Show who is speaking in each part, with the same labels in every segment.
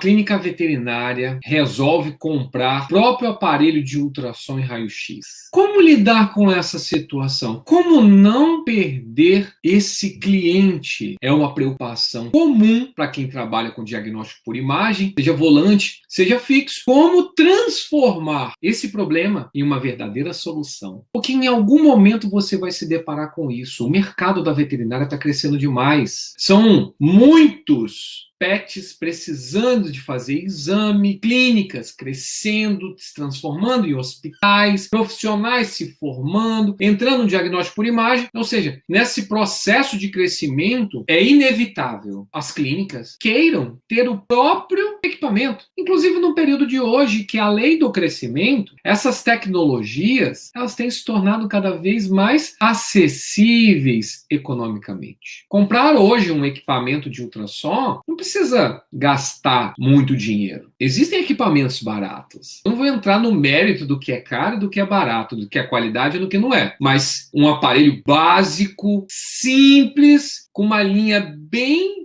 Speaker 1: clínica veterinária resolve comprar o próprio aparelho de ultrassom e raio-x. Como lidar com essa situação? Como não perder esse cliente? É uma preocupação comum para quem trabalha com diagnóstico por imagem, seja volante, seja fixo. Como transformar esse problema em uma verdadeira solução? Porque em algum momento você vai se deparar com isso. O mercado da veterinária está crescendo demais. São muitos pets precisando de fazer exame, clínicas crescendo, se transformando em hospitais, profissionais se formando, entrando no diagnóstico por imagem. Ou seja, nesse processo de crescimento, é inevitável as clínicas queiram ter o próprio equipamento. Inclusive no período de hoje, que além do crescimento, essas tecnologias, elas têm se tornado cada vez mais acessíveis economicamente. Comprar hoje um equipamento de ultrassom não precisa gastar muito dinheiro. Existem equipamentos baratos. Eu não vou entrar no mérito do que é caro e do que é barato, do que é qualidade e do que não é. Mas um aparelho básico, simples, com uma linha bem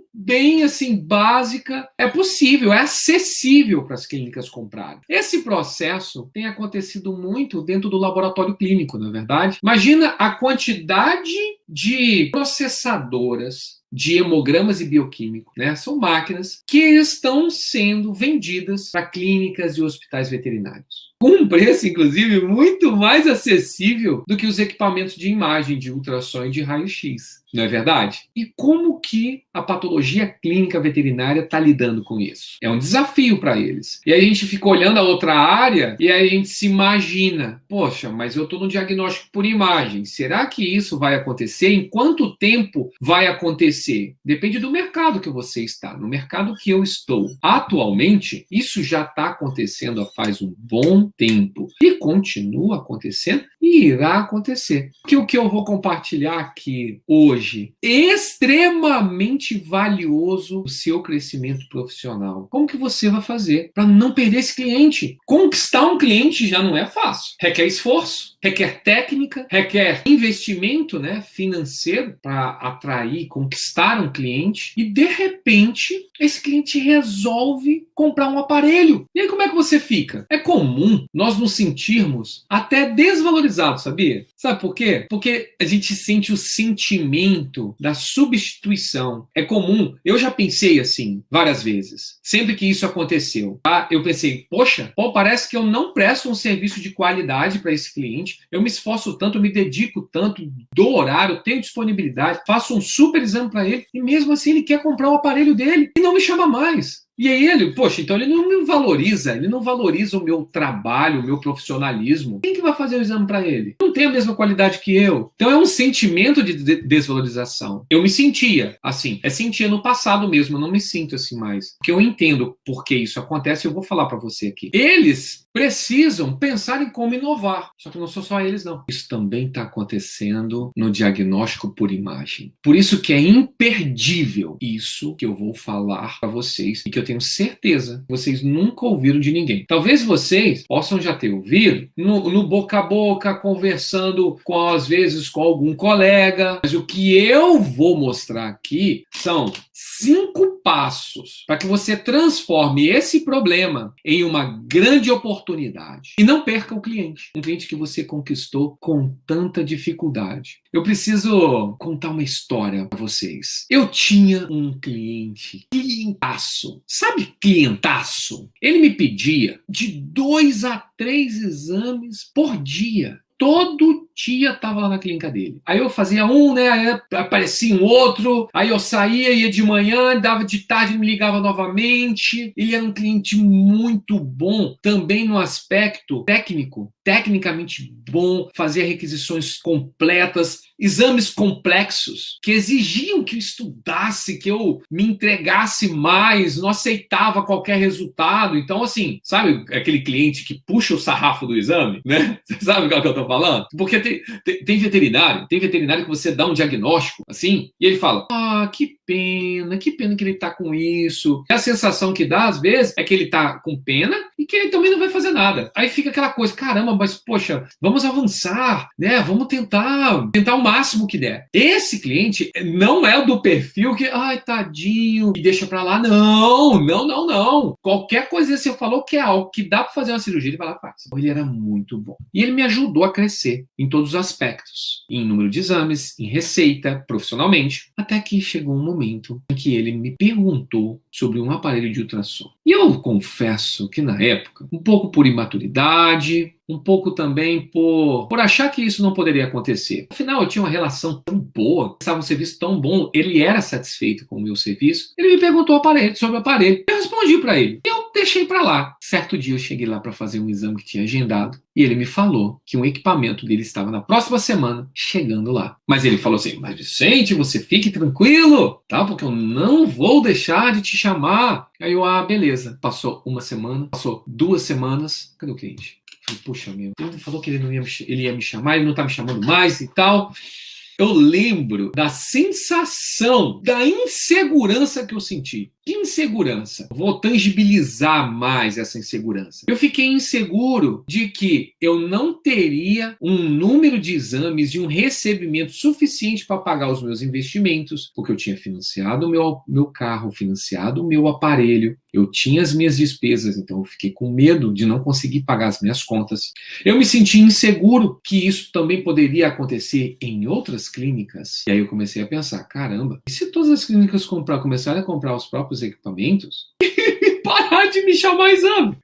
Speaker 1: assim básica, é possível, é acessível para as clínicas comprarem. Esse processo tem acontecido muito dentro do laboratório clínico, não é verdade? Imagina a quantidade de processadoras de hemogramas e bioquímicos, né? São máquinas que estão sendo vendidas para clínicas e hospitais veterinários. Com um preço, inclusive, muito mais acessível do que os equipamentos de imagem, de ultrassom e de raio-x. Não é verdade? E como que a patologia clínica veterinária está lidando com isso? É um desafio para eles. E aí a gente fica olhando a outra área e aí a gente se imagina, poxa, mas eu estou no diagnóstico por imagem. Será que isso vai acontecer? Em quanto tempo vai acontecer? Depende do mercado que você está. No mercado que eu estou atualmente, isso já está acontecendo há faz um bom tempo. E continua acontecendo e irá acontecer. Porque o que eu vou compartilhar aqui hoje é extremamente valioso o seu crescimento profissional. Como que você vai fazer para não perder esse cliente? Conquistar um cliente já não é fácil. Requer esforço, requer técnica, requer investimento, né, financeiro para atrair, conquistar um cliente. E de repente, esse cliente resolve comprar um aparelho. E aí como é que você fica? É comum nós nos sentirmos até desvalorizados, sabia? Sabe por quê? Porque a gente sente o sentimento da substituição. É comum, eu já pensei assim várias vezes. Sempre que isso aconteceu, tá? Eu pensei, poxa, parece que eu não presto um serviço de qualidade para esse cliente. Eu me esforço tanto, eu me dedico tanto, dou horário, tenho disponibilidade, faço um super exame para ele e mesmo assim ele quer comprar o aparelho dele e não me chama mais. E aí ele, poxa, então ele não me valoriza, ele não valoriza o meu trabalho, o meu profissionalismo. Quem que vai fazer o exame para ele? Não tem a mesma qualidade que eu. Então é um sentimento de desvalorização. Eu me sentia assim, sentia no passado mesmo, eu não me sinto assim mais. Porque eu entendo por que isso acontece, eu vou falar para você aqui. Eles precisam pensar em como inovar. Só que não são só eles, não. Isso também está acontecendo no diagnóstico por imagem. Por isso que é imperdível isso que eu vou falar para vocês e que eu tenho certeza que vocês nunca ouviram de ninguém. Talvez vocês possam já ter ouvido no boca a boca, conversando às vezes com algum colega, mas o que eu vou mostrar aqui são 5 passos para que você transforme esse problema em uma grande oportunidade e não perca o cliente, um cliente que você conquistou com tanta dificuldade. Eu preciso contar uma história para vocês. Eu tinha um clientaço. Sabe clientaço? Ele me pedia de 2 a 3 exames por dia. Todo dia estava lá na clínica dele. Aí eu fazia um, né? Aí aparecia um outro. Aí eu saía, ia de manhã, dava de tarde, me ligava novamente. Ele era um cliente muito bom, também no aspecto técnico, tecnicamente bom, fazia requisições completas, exames complexos, que exigiam que eu estudasse, que eu me entregasse mais, não aceitava qualquer resultado. Então, assim, sabe aquele cliente que puxa o sarrafo do exame, né? Você sabe o que eu tô falando? Porque tem veterinário que você dá um diagnóstico, assim, e ele fala, que pena que ele tá com isso. E a sensação que dá, às vezes, é que ele tá com pena e que ele também não vai fazer nada. Aí fica aquela coisa, caramba, mas, poxa, vamos avançar, né? Vamos tentar o máximo que der. Esse cliente não é do perfil que, ai, tadinho, e deixa pra lá. Não. Qualquer coisa que você falou que é algo que dá pra fazer uma cirurgia, ele vai lá e faz. Ele era muito bom. E ele me ajudou a crescer em todos os aspectos. Em número de exames, em receita, profissionalmente. Até que chegou um momento em que ele me perguntou sobre um aparelho de ultrassom. E eu confesso que na época, um pouco por imaturidade, um pouco também por achar que isso não poderia acontecer. Afinal, eu tinha uma relação tão boa, estava um serviço tão bom, ele era satisfeito com o meu serviço. Ele me perguntou sobre o aparelho. Eu respondi para ele. Eu deixei para lá. Certo dia eu cheguei lá para fazer um exame que tinha agendado e ele me falou que um equipamento dele estava na próxima semana chegando lá. Mas ele falou assim, mas Vicente, você fique tranquilo, tá? Porque eu não vou deixar de te chamar. Aí eu, beleza. Passou uma semana, passou 2 semanas. Cadê o cliente? Puxa, meu, ele falou que ele ia me chamar, ele não tá me chamando mais e tal. Eu lembro da sensação, da insegurança que eu senti. Que insegurança? Vou tangibilizar mais essa insegurança. Eu fiquei inseguro de que eu não teria um número de exames e um recebimento suficiente para pagar os meus investimentos, porque eu tinha financiado o meu carro, financiado o meu aparelho, eu tinha as minhas despesas, então eu fiquei com medo de não conseguir pagar as minhas contas. Eu me senti inseguro que isso também poderia acontecer em outras clínicas. E aí eu comecei a pensar, caramba, e se todas as clínicas começarem a comprar os próprios equipamentos e parar de me chamar exame?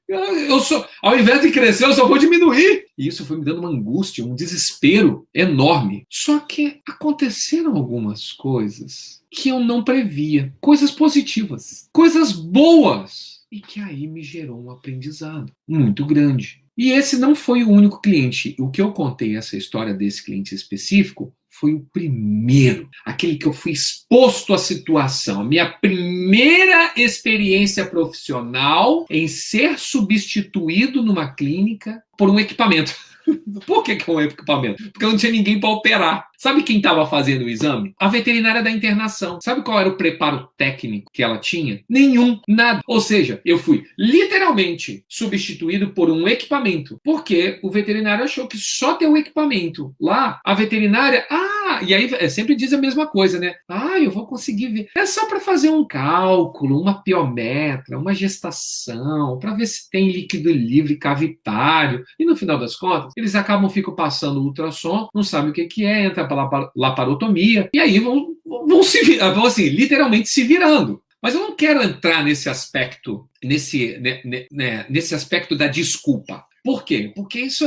Speaker 1: Ao invés de crescer, eu só vou diminuir. E isso foi me dando uma angústia, um desespero enorme. Só que aconteceram algumas coisas que eu não previa. Coisas positivas, coisas boas. E que aí me gerou um aprendizado muito grande. E esse não foi o único cliente. O que eu contei, essa história desse cliente específico, foi o primeiro, aquele que eu fui exposto à situação, minha primeira experiência profissional em ser substituído numa clínica por um equipamento. Por que é um equipamento? Porque não tinha ninguém para operar. Sabe quem estava fazendo o exame? A veterinária da internação. Sabe qual era o preparo técnico que ela tinha? Nenhum, nada. Ou seja, eu fui literalmente substituído por um equipamento, porque o veterinário achou que só ter o equipamento lá, a veterinária, e aí sempre diz a mesma coisa, né? Eu vou conseguir ver. É só para fazer um cálculo, uma piometra, uma gestação, para ver se tem líquido livre cavitário. E no final das contas, eles ficam passando o ultrassom, não sabem o que é, entra para laparotomia, e aí vão assim, literalmente se virando. Mas eu não quero entrar nesse aspecto, nesse aspecto da desculpa. Por quê? Porque isso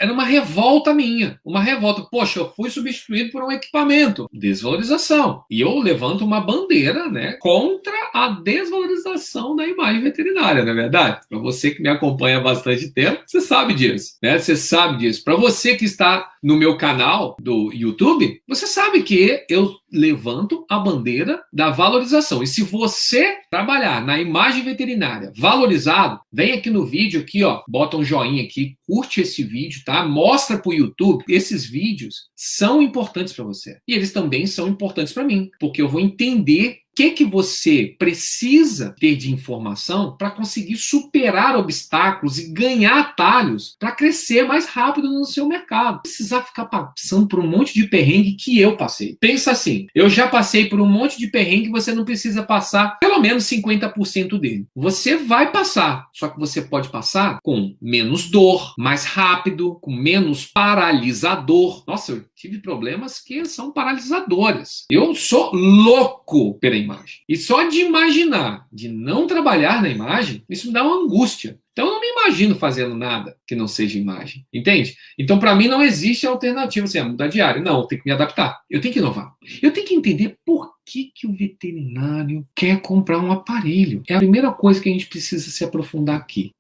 Speaker 1: era uma revolta minha. Uma revolta. Poxa, eu fui substituído por um equipamento. Desvalorização. E eu levanto uma bandeira, né, contra a desvalorização da imagem veterinária, não é verdade? Para você que me acompanha há bastante tempo, você sabe disso, né? Você sabe disso. Para você que está no meu canal do YouTube, você sabe que eu levanto a bandeira da valorização. E se você trabalhar na imagem veterinária valorizado, vem aqui no vídeo, aqui, ó, bota um joinha aqui, curte esse vídeo, tá? Mostra pro YouTube. Esses vídeos são importantes para você. E eles também são importantes para mim, porque eu vou entender o que você precisa ter de informação para conseguir superar obstáculos e ganhar atalhos para crescer mais rápido no seu mercado. Não precisar ficar passando por um monte de perrengue que eu passei. Pensa assim, eu já passei por um monte de perrengue, você não precisa passar pelo menos 50% dele. Você vai passar, só que você pode passar com menos dor, mais rápido, com menos paralisador. Nossa, eu tive problemas que são paralisadores. Eu sou louco pela imagem. E só de imaginar, de não trabalhar na imagem, isso me dá uma angústia. Então eu não me imagino fazendo nada que não seja imagem, entende? Então para mim não existe alternativa assim, mudar de área. Não, eu tenho que me adaptar, eu tenho que inovar. Eu tenho que entender por que o veterinário quer comprar um aparelho. É a primeira coisa que a gente precisa se aprofundar aqui.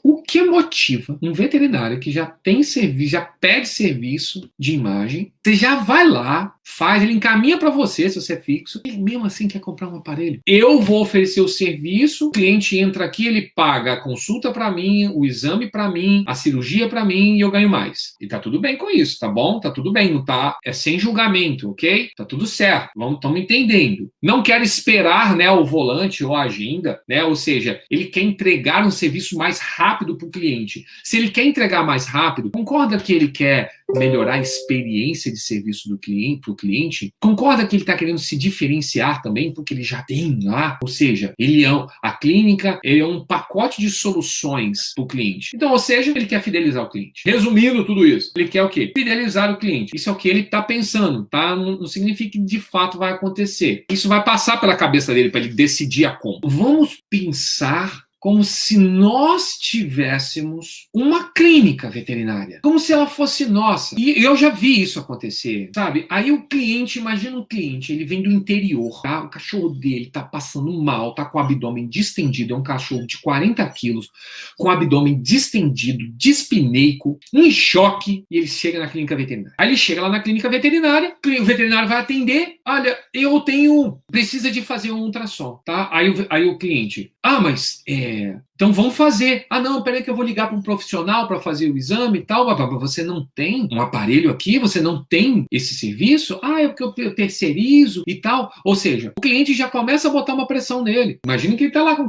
Speaker 1: O que motiva um veterinário que já tem serviço, já pede serviço de imagem, você já vai lá, faz, ele encaminha para você, se você é fixo, e mesmo assim quer comprar um aparelho. Eu vou oferecer o serviço, o cliente entra aqui, ele paga a consulta para para mim, o exame para mim, a cirurgia para mim e eu ganho mais. E tá tudo bem com isso, tá bom? Tá tudo bem, não tá? É sem julgamento, ok? Tá tudo certo. Estamos entendendo. Não quero esperar, né, o volante ou a agenda, né? Ou seja, ele quer entregar um serviço mais rápido para o cliente. Se ele quer entregar mais rápido, concorda que ele quer melhorar a experiência de serviço do cliente para o cliente? Concorda que ele está querendo se diferenciar também porque ele já tem lá? Ou seja, a clínica é um pacote de soluções para o cliente. Então, ou seja, ele quer fidelizar o cliente. Resumindo tudo isso, ele quer o quê? Fidelizar o cliente. Isso é o que ele está pensando, tá? Não significa que de fato vai acontecer. Isso vai passar pela cabeça dele para ele decidir a como. Vamos pensar como se nós tivéssemos uma clínica veterinária, como se ela fosse nossa. E eu já vi isso acontecer, sabe? Aí o cliente, imagina um cliente, ele vem do interior, tá? O cachorro dele tá passando mal, tá com o abdômen distendido, é um cachorro de 40 quilos, com o abdômen distendido, dispineico, em choque, e ele chega na clínica veterinária. Aí ele chega lá na clínica veterinária, o veterinário vai atender, olha, precisa de fazer um ultrassom, tá? Aí o cliente, mas então vamos fazer. Não, peraí que eu vou ligar para um profissional para fazer o exame e tal. Mas você não tem um aparelho aqui? Você não tem esse serviço? É porque eu terceirizo e tal. Ou seja, o cliente já começa a botar uma pressão nele. Imagina que ele está lá com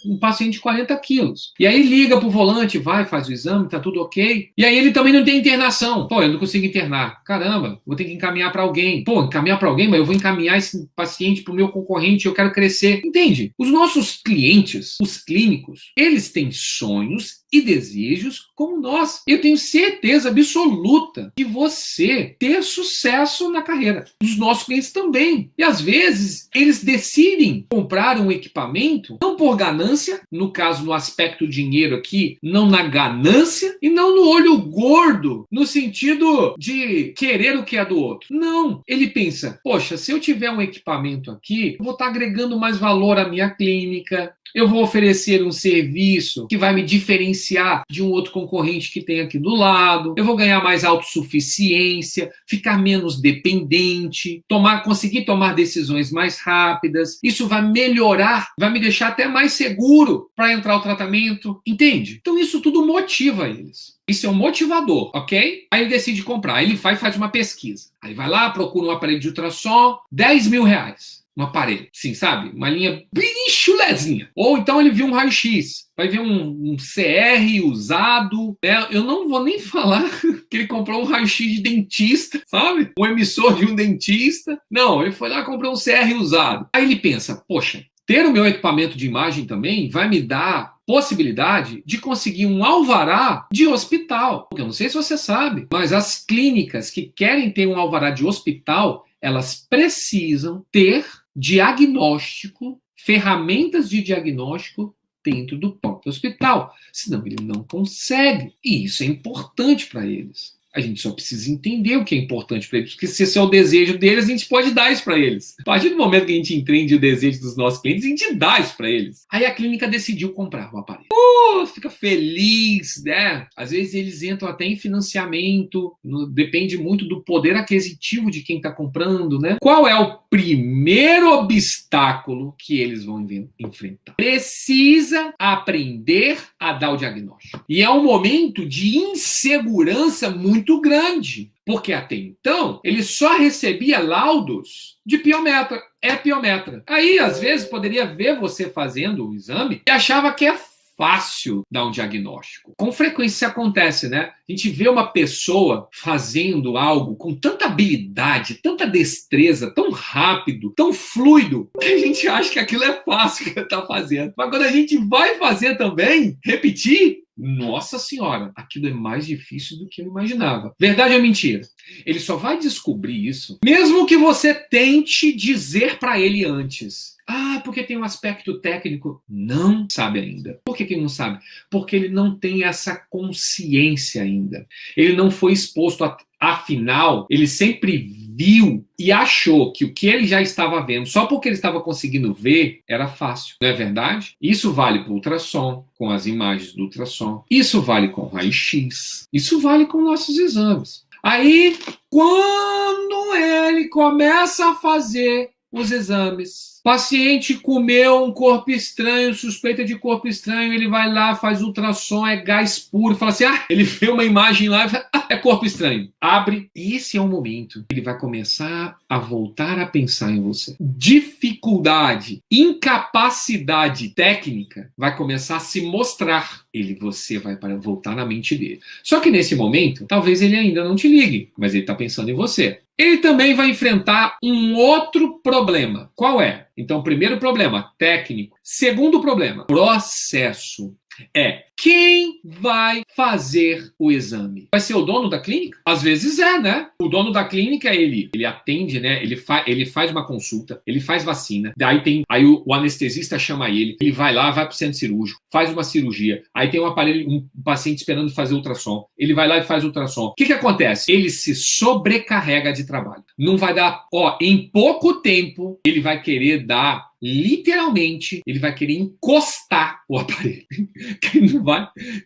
Speaker 1: um paciente de 40 quilos. E aí liga para o volante, faz o exame, tá tudo ok. E aí ele também não tem internação. Eu não consigo internar. Caramba, vou ter que encaminhar para alguém. Encaminhar para alguém, mas eu vou encaminhar esse paciente para o meu concorrente, eu quero crescer. Entende? Os nossos clientes, os clínicos, eles têm sonhos e desejos como nós. Eu tenho certeza absoluta que você ter sucesso na carreira. Os nossos clientes também. E às vezes eles decidem comprar um equipamento não por ganância, no caso no aspecto dinheiro aqui, não na ganância e não no olho gordo, no sentido de querer o que é do outro. Não. Ele pensa, poxa, se eu tiver um equipamento aqui, eu vou estar agregando mais valor à minha clínica, eu vou oferecer um serviço que vai me diferenciar de um outro concorrente que tem aqui do lado, eu vou ganhar mais autossuficiência, ficar menos dependente, conseguir tomar decisões mais rápidas. Isso vai melhorar, vai me deixar até mais seguro para entrar no tratamento. Entende? Então isso tudo motiva eles. Isso é um motivador, ok? Aí ele decide comprar, aí ele faz uma pesquisa. Aí vai lá, procura um aparelho de ultrassom, R$10.000. Um aparelho, sim, sabe? Uma linha bem chulezinha. Ou então ele viu um raio-x, vai ver um CR usado, né? Eu não vou nem falar que ele comprou um raio-x de dentista, sabe? Um emissor de um dentista. Não, ele foi lá e comprou um CR usado. Aí ele pensa, poxa, ter o meu equipamento de imagem também vai me dar possibilidade de conseguir um alvará de hospital. Porque eu não sei se você sabe, mas as clínicas que querem ter um alvará de hospital, elas precisam ter diagnóstico, ferramentas de diagnóstico dentro do próprio hospital. Senão ele não consegue. E isso é importante para eles. A gente só precisa entender o que é importante para eles, porque se esse é o desejo deles, a gente pode dar isso para eles. A partir do momento que a gente entende o desejo dos nossos clientes, a gente dá isso para eles. Aí a clínica decidiu comprar o aparelho. Fica feliz, né? Às vezes eles entram até em financiamento, depende muito do poder aquisitivo de quem está comprando, né? Qual é o primeiro obstáculo que eles vão enfrentar? Precisa aprender a dar o diagnóstico. E é um momento de insegurança muito grande, porque até então ele só recebia laudos de piometra, piometra. Aí, às vezes, poderia ver você fazendo o exame e achava que é fácil dar um diagnóstico. Com frequência isso acontece, né? A gente vê uma pessoa fazendo algo com tanta habilidade, tanta destreza, tão rápido, tão fluido, que a gente acha que aquilo é fácil que ele está fazendo. Mas quando a gente vai fazer também, repetir, nossa senhora, aquilo é mais difícil do que eu imaginava. Verdade ou mentira? Ele só vai descobrir isso mesmo que você tente dizer para ele antes. Porque tem um aspecto técnico. Não sabe ainda. Por que ele não sabe? Porque ele não tem essa consciência ainda. Ele não foi exposto afinal, ele sempre viu e achou que o que ele já estava vendo, só porque ele estava conseguindo ver, era fácil. Não é verdade? Isso vale para o ultrassom, com as imagens do ultrassom. Isso vale com o raio-x. Isso vale com nossos exames. Aí, quando ele começa a fazer os exames, Paciente comeu um corpo estranho, suspeita de corpo estranho, ele vai lá, faz ultrassom, é gás puro, fala assim, ele vê uma imagem lá e fala, é corpo estranho. Abre, esse é o momento. Ele vai começar a voltar a pensar em você. Dificuldade, incapacidade técnica vai começar a se mostrar. Você vai voltar na mente dele. Só que nesse momento, talvez ele ainda não te ligue, mas ele está pensando em você. Ele também vai enfrentar um outro problema. Qual é? Então, primeiro problema, técnico. Segundo problema, processo. Quem vai fazer o exame? Vai ser o dono da clínica? Às vezes né? O dono da clínica, ele atende, né? Ele faz uma consulta, ele faz vacina, aí o anestesista chama ele vai lá, vai para o centro cirúrgico, faz uma cirurgia, aí tem um aparelho, um paciente esperando fazer ultrassom, ele vai lá e faz ultrassom. O que acontece? Ele se sobrecarrega de trabalho. Não vai dar, em pouco tempo, ele vai querer dar, literalmente, ele vai querer encostar o aparelho.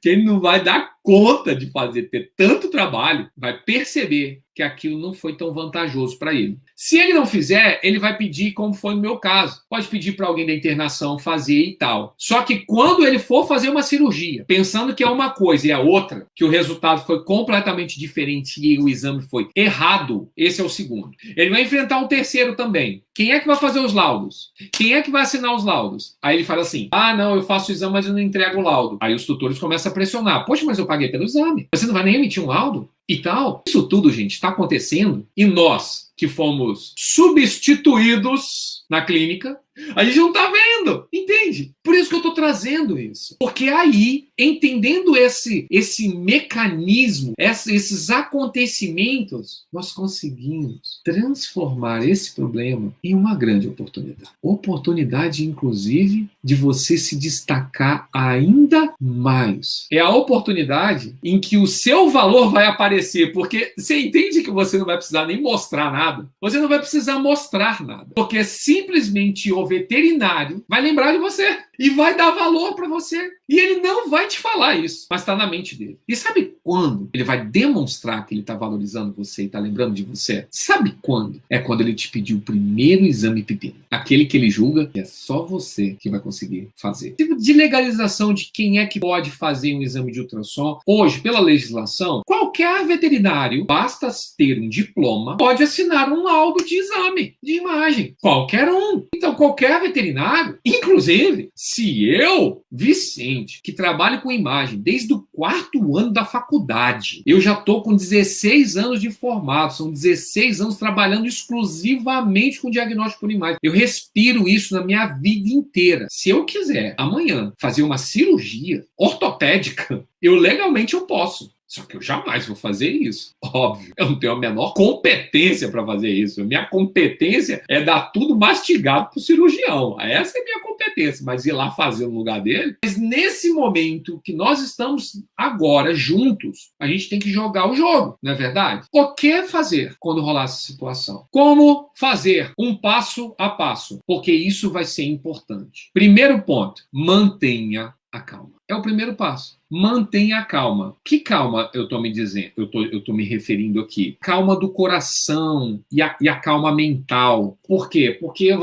Speaker 1: Quem não vai dar conta de ter tanto trabalho, vai perceber que aquilo não foi tão vantajoso para ele. Se ele não fizer, ele vai pedir, como foi no meu caso. Pode pedir para alguém da internação fazer e tal. Só que quando ele for fazer uma cirurgia, pensando que é uma coisa e é outra, que o resultado foi completamente diferente e o exame foi errado, esse é o segundo. Ele vai enfrentar um terceiro também. Quem é que vai fazer os laudos? Quem é que vai assinar os laudos? Aí ele fala assim, não, eu faço o exame, mas eu não entrego o laudo. Aí os tutores começam a pressionar. Poxa, mas eu paguei pelo exame. Você não vai nem emitir um laudo? E tal. Isso tudo, gente, está acontecendo e nós, que fomos substituídos na clínica, a gente não está vendo, entende? Por isso que eu estou trazendo isso. Porque aí, entendendo esse mecanismo, esses acontecimentos, nós conseguimos transformar esse problema em uma grande oportunidade. Oportunidade, inclusive, de você se destacar ainda mais. É a oportunidade em que o seu valor vai aparecer, porque você entende que você não vai precisar nem mostrar nada. Você não vai precisar mostrar nada. Porque simplesmente o veterinário vai lembrar de você e vai dar valor para você. E ele não vai te falar isso, mas está na mente dele. E sabe quando ele vai demonstrar que ele está valorizando você e está lembrando de você? Sabe quando? É quando ele te pedir o primeiro exame pepino. Aquele que ele julga que é só você que vai conseguir fazer. Tipo de legalização de quem é que pode fazer um exame de ultrassom. Hoje, pela legislação, qualquer veterinário, basta ter um diploma, pode assinar um laudo de exame de imagem. Qualquer um. Então, qualquer veterinário, inclusive, se eu, Vicente, que trabalho com imagem desde o 4º ano da faculdade, eu já estou com 16 anos de formado, são 16 anos trabalhando exclusivamente com diagnóstico por imagem. Eu respiro isso na minha vida inteira. Se eu quiser, amanhã, fazer uma cirurgia ortopédica, legalmente eu posso. Só que eu jamais vou fazer isso. Óbvio, eu não tenho a menor competência para fazer isso. Minha competência é dar tudo mastigado para o cirurgião. Essa é a minha competência, mas ir lá fazer no lugar dele. Mas nesse momento que nós estamos agora juntos, a gente tem que jogar o jogo, não é verdade? O que fazer quando rolar essa situação? Como fazer um passo a passo? Porque isso vai ser importante. Primeiro ponto, mantenha a calma. É o primeiro passo. Mantenha a calma. Que calma eu estou me dizendo? Eu estou me referindo aqui. Calma do coração e a calma mental. Por quê? Porque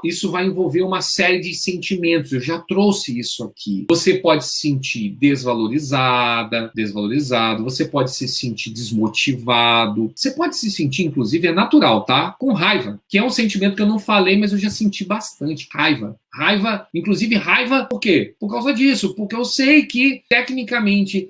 Speaker 1: isso vai envolver uma série de sentimentos. Eu já trouxe isso aqui. Você pode se sentir desvalorizado. Você pode se sentir desmotivado. Você pode se sentir, inclusive, é natural, tá? Com raiva, que é um sentimento que eu não falei, mas eu já senti bastante. Raiva, inclusive raiva, por quê? Por causa disso, porque eu sei que, tecnicamente,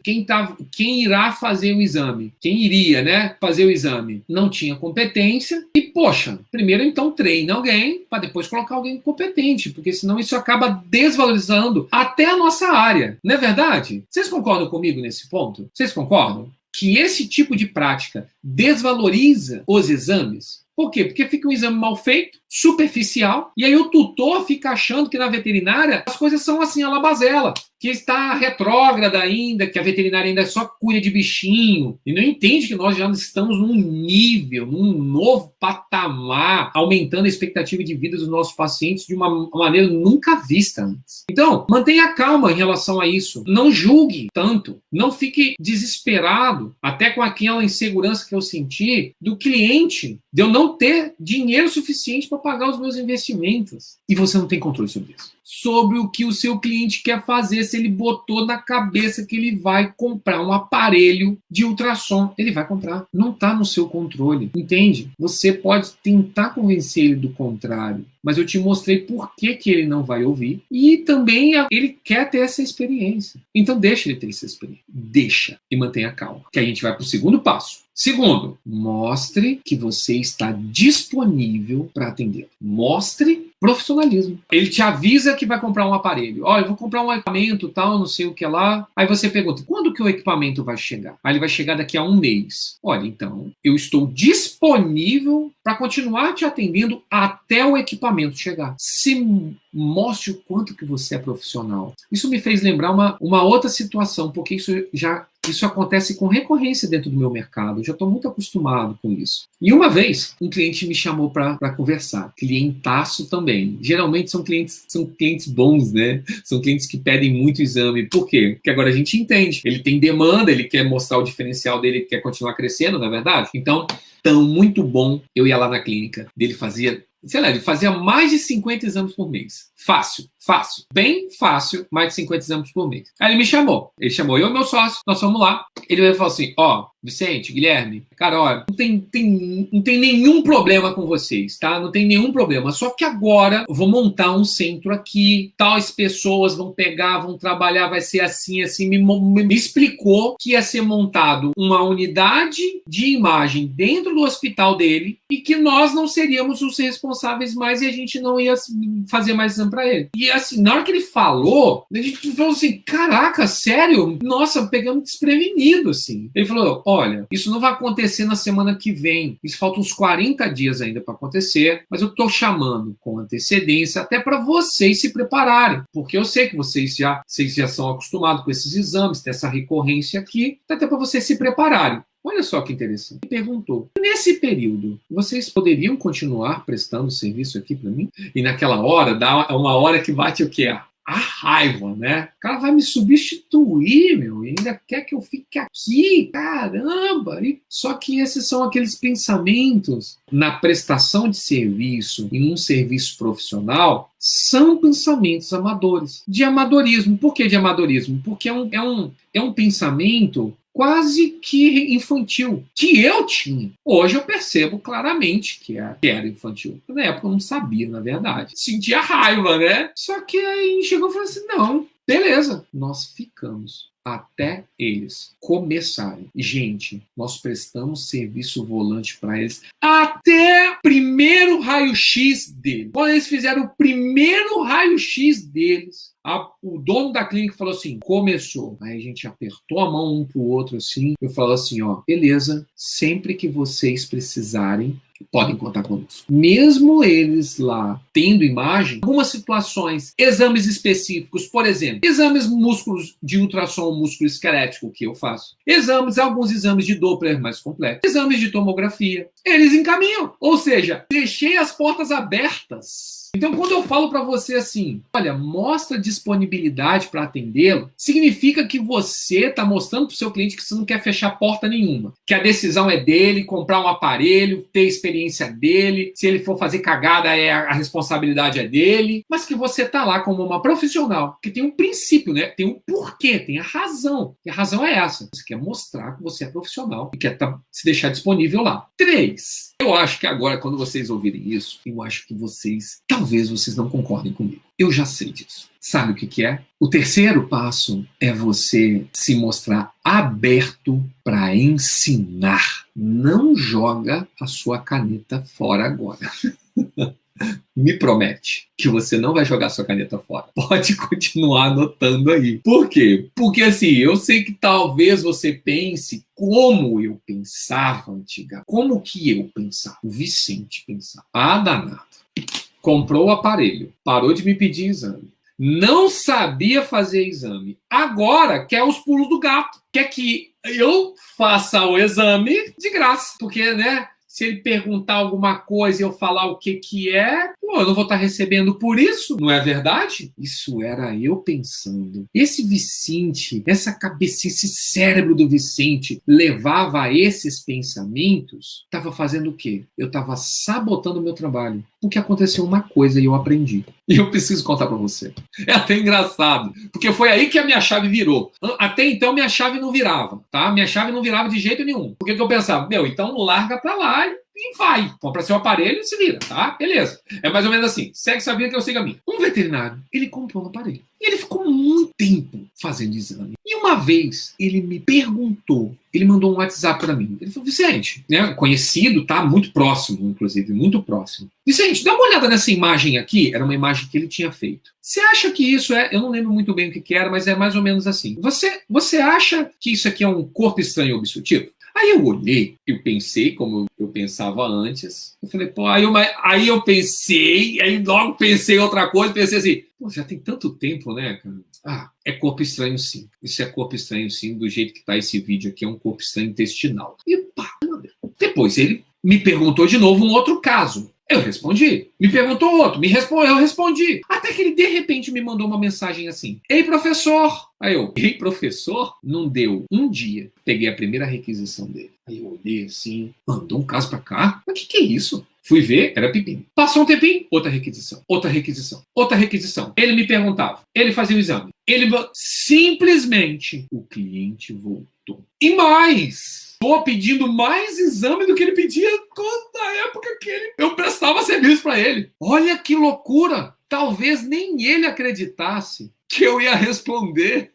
Speaker 1: quem irá fazer o exame, quem iria, né, fazer o exame, não tinha competência e, poxa, primeiro então treina alguém para depois colocar alguém competente, porque senão isso acaba desvalorizando até a nossa área, não é verdade? Vocês concordam comigo nesse ponto? Vocês concordam? Que esse tipo de prática desvaloriza os exames? Por quê? Porque fica um exame mal feito, superficial, e aí o tutor fica achando que na veterinária as coisas são assim, a labazela, que está retrógrada ainda, que a veterinária ainda só cuida de bichinho, e não entende que nós já estamos num nível, num novo patamar, aumentando a expectativa de vida dos nossos pacientes de uma maneira nunca vista antes. Então, mantenha calma em relação a isso. Não julgue tanto. Não fique desesperado, até com aquela insegurança que eu senti do cliente, de eu não ter dinheiro suficiente para pagar os meus investimentos. E você não tem controle sobre isso. Sobre o que o seu cliente quer fazer, se ele botou na cabeça que ele vai comprar um aparelho de ultrassom. Ele vai comprar. Não está no seu controle. Entende? Você pode tentar convencer ele do contrário. Mas eu te mostrei por que ele não vai ouvir. E também ele quer ter essa experiência. Então deixa ele ter essa experiência. Deixa. E mantenha calma. Que a gente vai para o segundo passo. Segundo, mostre que você está disponível para atender. Mostre profissionalismo. Ele te avisa que vai comprar um aparelho. Ó, eu vou comprar um equipamento, tal, não sei o que lá. Aí você pergunta, quando que o equipamento vai chegar? Aí ele vai chegar daqui a 1 mês. Olha, então, eu estou disponível para continuar te atendendo até o equipamento chegar. Se mostre o quanto que você é profissional. Isso me fez lembrar uma outra situação, porque isso acontece com recorrência dentro do meu mercado. Eu já estou muito acostumado com isso. E uma vez, um cliente me chamou para conversar. Clientaço também. Geralmente são clientes bons, né? São clientes que pedem muito exame. Por quê? Porque agora a gente entende. Ele tem demanda, ele quer mostrar o diferencial dele, quer continuar crescendo, não é verdade? Então, muito bom. Eu ia lá na clínica dele, ele fazia mais de 50 exames por mês. Fácil. Bem fácil, mais de 50 exames por mês. Aí ele me chamou. Ele chamou eu e meu sócio, nós fomos lá. Ele falou assim, Vicente, Guilherme, cara, olha, não tem nenhum problema com vocês, tá? Não tem nenhum problema. Só que agora eu vou montar um centro aqui, tais pessoas vão pegar, vão trabalhar, vai ser assim. Me explicou que ia ser montado uma unidade de imagem dentro do hospital dele e que nós não seríamos os responsáveis mais e a gente não ia fazer mais exame para ele. E assim, na hora que ele falou, a gente falou assim, caraca, sério? Nossa, pegamos desprevenido, assim. Ele falou, olha, isso não vai acontecer na semana que vem. Isso falta uns 40 dias ainda para acontecer, mas eu estou chamando com antecedência até para vocês se prepararem, porque eu sei que vocês já são acostumados com esses exames, tem essa recorrência aqui, até para vocês se prepararem. Olha só que interessante. Ele perguntou, nesse período, vocês poderiam continuar prestando serviço aqui para mim? E naquela hora, dá uma hora que bate o quê? A raiva, né? O cara vai me substituir, meu, e ainda quer que eu fique aqui, caramba! Só que esses são aqueles pensamentos na prestação de serviço e num serviço profissional, são pensamentos amadores. De amadorismo. Por que de amadorismo? Porque é um pensamento quase que infantil, que eu tinha. Hoje eu percebo claramente que era infantil. Na época eu não sabia, na verdade. Sentia raiva, né? Só que aí chegou e falou assim, não, beleza, nós ficamos até eles começarem. Gente, nós prestamos serviço volante para eles até o primeiro raio-x deles. Quando eles fizeram o primeiro raio-x deles, o dono da clínica falou assim, começou. Aí a gente apertou a mão um pro outro assim, eu falo assim, beleza, sempre que vocês precisarem, podem contar conosco. Mesmo eles lá tendo imagem, algumas situações, exames específicos, por exemplo, exames músculos de ultrassom músculo esquelético que eu faço, alguns exames de Doppler mais complexos, exames de tomografia, eles encaminham. Ou seja, deixei as portas abertas. Então, quando eu falo para você assim, olha, mostra disponibilidade para atendê-lo, significa que você está mostrando para o seu cliente que você não quer fechar porta nenhuma, que a decisão é dele, comprar um aparelho, ter experiência dele, se ele for fazer cagada, a responsabilidade é dele, mas que você está lá como uma profissional, que tem um princípio, né? Tem um porquê, tem a razão. E a razão é essa. Você quer mostrar que você é profissional e quer se deixar disponível lá. 3. Eu acho que agora, quando vocês ouvirem isso, eu acho que talvez vocês não concordem comigo. Eu já sei disso. Sabe o que é? O terceiro passo é você se mostrar aberto para ensinar. Não joga a sua caneta fora agora. Me promete que você não vai jogar sua caneta fora. Pode continuar anotando aí. Por quê? Porque assim, eu sei que talvez você pense como eu pensava antigamente. Como que eu pensava? O Vicente pensava. Danado. Comprou o aparelho. Parou de me pedir exame. Não sabia fazer exame. Agora quer os pulos do gato. Quer que eu faça o exame de graça. Porque, né? Se ele perguntar alguma coisa e eu falar o que que é, pô, eu não vou estar recebendo por isso, não é verdade? Isso era eu pensando. Esse Vicente, essa cabeça, esse cérebro do Vicente levava a esses pensamentos, estava fazendo o quê? Eu estava sabotando o meu trabalho. Porque aconteceu uma coisa e eu aprendi. E eu preciso contar para você. É até engraçado, porque foi aí que a minha chave virou. Até então minha chave não virava, tá? Minha chave não virava de jeito nenhum. Porque que eu pensava, então larga pra lá e vai. Compra seu aparelho e se vira, tá? Beleza. É mais ou menos assim. Segue essa vida que eu sigo a minha. Um veterinário, ele comprou um aparelho. E ele ficou muito tempo fazendo exame. E uma vez, ele me perguntou, ele mandou um WhatsApp para mim. Ele falou, Vicente, né, conhecido, tá? Muito próximo, inclusive, muito próximo. Vicente, dá uma olhada nessa imagem aqui. Era uma imagem que ele tinha feito. Você acha que isso é... Eu não lembro muito bem o que era, mas é mais ou menos assim. Você acha que isso aqui é um corpo estranho obstrutivo? Aí eu olhei, eu pensei como eu pensava antes. Eu falei, pô, aí eu pensei, aí logo pensei outra coisa, pensei assim, pô, já tem tanto tempo, né, cara? Ah, é corpo estranho sim. Isso é corpo estranho sim, do jeito que tá esse vídeo aqui, é um corpo estranho intestinal. E pá, depois ele me perguntou de novo um outro caso. Eu respondi. Me perguntou outro, eu respondi. Até que ele, de repente, me mandou uma mensagem assim. Ei, professor! Aí eu, ei, professor? Não deu um dia. Peguei a primeira requisição dele. Aí eu olhei assim, mandou um caso pra cá? Mas que é isso? Fui ver, era pepino. Passou um tempinho, outra requisição, outra requisição, outra requisição. Ele me perguntava, ele fazia o exame. Simplesmente, o cliente voltou. E mais! Estou pedindo mais exame do que ele pedia na época que eu prestava serviço para ele. Olha que loucura! Talvez nem ele acreditasse que eu ia responder.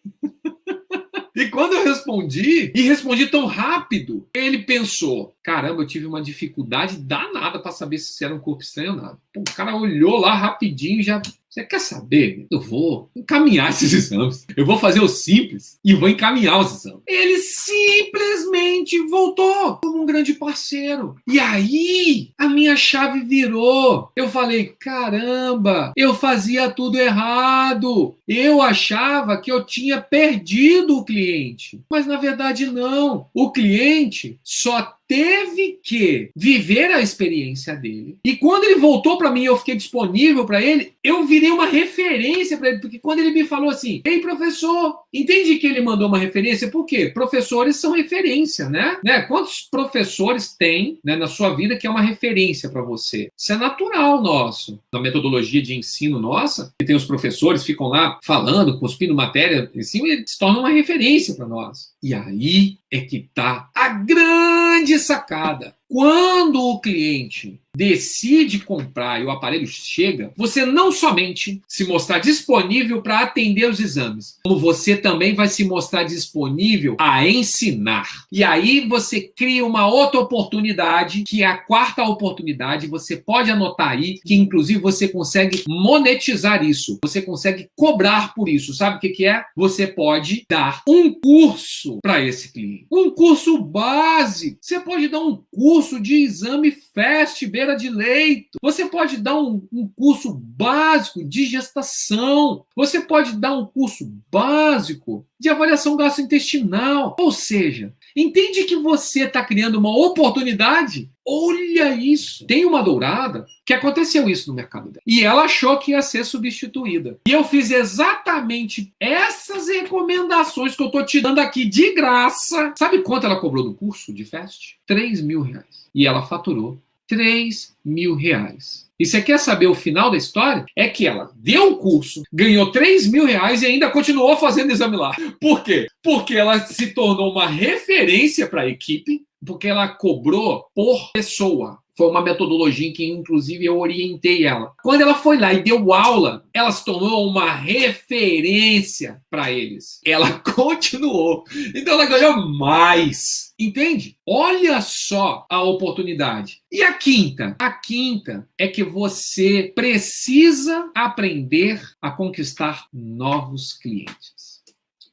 Speaker 1: E quando eu respondi, e respondi tão rápido, ele pensou, caramba, eu tive uma dificuldade danada para saber se era um corpo estranho ou nada. Pô, o cara olhou lá rapidinho e já... Você quer saber? Eu vou encaminhar esses exames. Eu vou fazer o simples e vou encaminhar os exames. Ele simplesmente voltou como um grande parceiro. E aí, a minha chave virou. Eu falei, caramba, eu fazia tudo errado. Eu achava que eu tinha perdido o cliente. Mas, na verdade, não. O cliente só teve que viver a experiência dele. E quando ele voltou para mim, eu fiquei disponível para ele, eu virei uma referência para ele, porque quando ele me falou assim, ei, professor, entendi que ele mandou uma referência, por quê? Professores são referência, né? Quantos professores tem, né, na sua vida que é uma referência para você? Isso é natural nosso. Na metodologia de ensino nossa, que tem os professores, ficam lá falando, cuspindo matéria em cima, e se torna uma referência para nós. E aí é que está a grande sacada. Quando o cliente decide comprar e o aparelho chega, você não somente se mostrar disponível para atender os exames, como você também vai se mostrar disponível a ensinar. E aí você cria uma outra oportunidade, que é a quarta oportunidade, você pode anotar aí, que inclusive você consegue monetizar isso, você consegue cobrar por isso. Sabe o que é? Você pode dar um curso para esse cliente. Um curso básico. Você pode dar um curso de exame FAST, beira de leito. Você pode dar um curso básico de gestação. Você pode dar um curso básico de avaliação gastrointestinal. Ou seja, entende que você está criando uma oportunidade? Olha isso. Tem uma dourada que aconteceu isso no mercado dela. E ela achou que ia ser substituída. E eu fiz exatamente essas recomendações que eu estou te dando aqui de graça. Sabe quanto ela cobrou do curso de FAST? R$3.000. E ela faturou R$3.000. E você quer saber o final da história? É que ela deu o curso, ganhou R$3.000 e ainda continuou fazendo exame lá. Por quê? Porque ela se tornou uma referência para a equipe, porque ela cobrou por pessoa. Foi uma metodologia em que, inclusive, eu orientei ela. Quando ela foi lá e deu aula, ela se tornou uma referência para eles. Ela continuou. Então, ela ganhou mais. Entende? Olha só a oportunidade. E a quinta? A quinta é que você precisa aprender a conquistar novos clientes.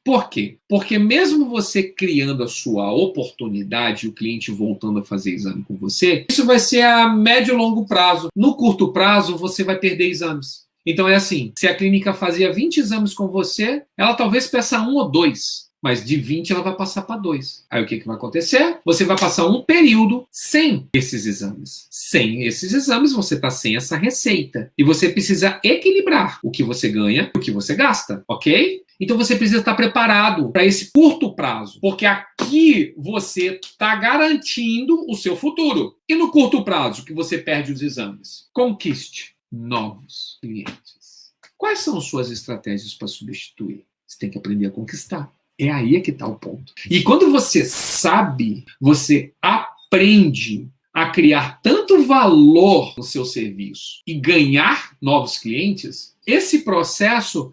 Speaker 1: Por quê? Porque mesmo você criando a sua oportunidade e o cliente voltando a fazer exame com você, isso vai ser a médio e longo prazo. No curto prazo, você vai perder exames. Então é assim, se a clínica fazia 20 exames com você, ela talvez peça 1 ou 2. mas de 20 ela vai passar para 2. Aí o que vai acontecer? Você vai passar um período sem esses exames. Sem esses exames, você está sem essa receita. E você precisa equilibrar o que você ganha e o que você gasta, ok? Então você precisa estar preparado para esse curto prazo, porque aqui você está garantindo o seu futuro. E no curto prazo, que você perde os exames? Conquiste novos clientes. Quais são suas estratégias para substituir? Você tem que aprender a conquistar. É aí que está o ponto. E quando você sabe, você aprende a criar tanto valor no seu serviço e ganhar novos clientes, esse processo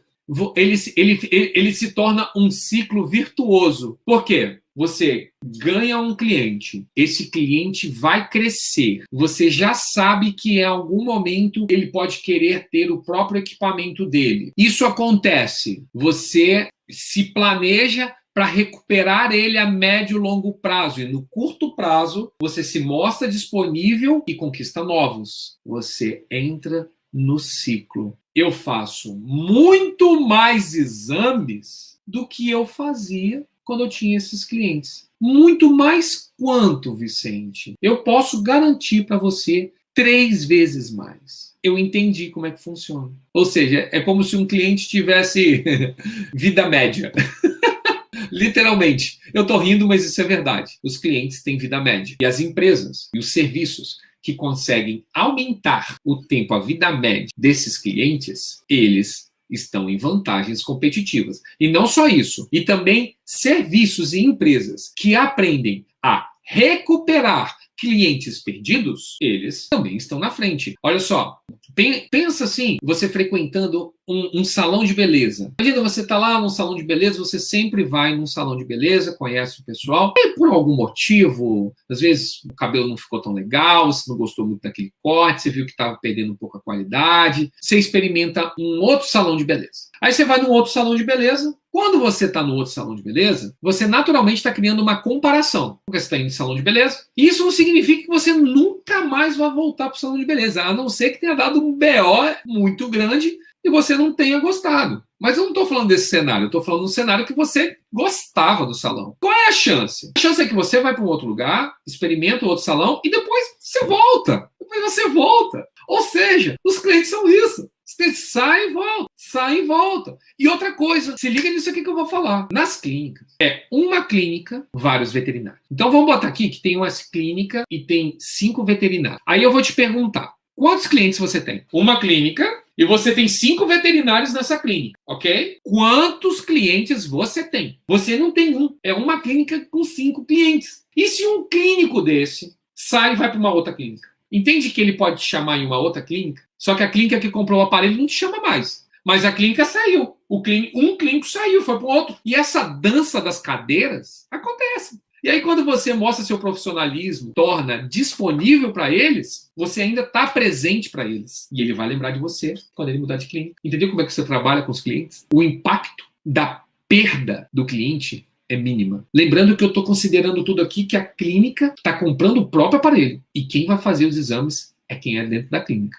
Speaker 1: ele se torna um ciclo virtuoso. Por quê? Você ganha um cliente, esse cliente vai crescer. Você já sabe que em algum momento ele pode querer ter o próprio equipamento dele. Isso acontece. Você se planeja para recuperar ele a médio e longo prazo. E no curto prazo, você se mostra disponível e conquista novos. Você entra no ciclo. Eu faço muito mais exames do que eu fazia quando eu tinha esses clientes. Muito mais quanto, Vicente? Eu posso garantir para você 3 vezes mais. Eu entendi como é que funciona. Ou seja, é como se um cliente tivesse vida média. Literalmente. Eu estou rindo, mas isso é verdade. Os clientes têm vida média. E as empresas e os serviços que conseguem aumentar o tempo, a vida média desses clientes, eles estão em vantagens competitivas. E não só isso, e também serviços e empresas que aprendem a recuperar clientes perdidos, eles também estão na frente. Olha só, pensa assim, você frequentando um salão de beleza. Imagina, você está lá num salão de beleza, você sempre vai num salão de beleza, conhece o pessoal, e por algum motivo, às vezes o cabelo não ficou tão legal, você não gostou muito daquele corte, você viu que estava perdendo um pouco a qualidade, você experimenta um outro salão de beleza. Aí você vai num outro salão de beleza. Quando você está no outro salão de beleza, você naturalmente está criando uma comparação. Porque você está indo no salão de beleza. E isso não significa que você nunca mais vai voltar para o salão de beleza, a não ser que tenha dado um BO muito grande e você não tenha gostado. Mas eu não estou falando desse cenário, eu estou falando do cenário que você gostava do salão. Qual é a chance? A chance é que você vai para um outro lugar, experimenta um outro salão e depois você volta. Depois você volta. Ou seja, os clientes são isso. Os clientes saem e voltam, saem e voltam. E outra coisa, se liga nisso aqui que eu vou falar. Nas clínicas, é uma clínica, vários veterinários. Então vamos botar aqui que tem uma clínica e tem 5 veterinários. Aí eu vou te perguntar, quantos clientes você tem? Uma clínica e você tem 5 veterinários nessa clínica, ok? Quantos clientes você tem? Você não tem um. É uma clínica com 5 clientes. E se um clínico desse sai e vai para uma outra clínica? Entende que ele pode te chamar em uma outra clínica? Só que a clínica que comprou o aparelho não te chama mais. Mas a clínica saiu. Um clínico saiu, foi para o outro. E essa dança das cadeiras acontece. E aí, quando você mostra seu profissionalismo, torna disponível para eles, você ainda está presente para eles. E ele vai lembrar de você quando ele mudar de clínica. Entendeu como é que você trabalha com os clientes? O impacto da perda do cliente é mínima. Lembrando que eu estou considerando tudo aqui que a clínica está comprando o próprio aparelho. E quem vai fazer os exames é quem é dentro da clínica.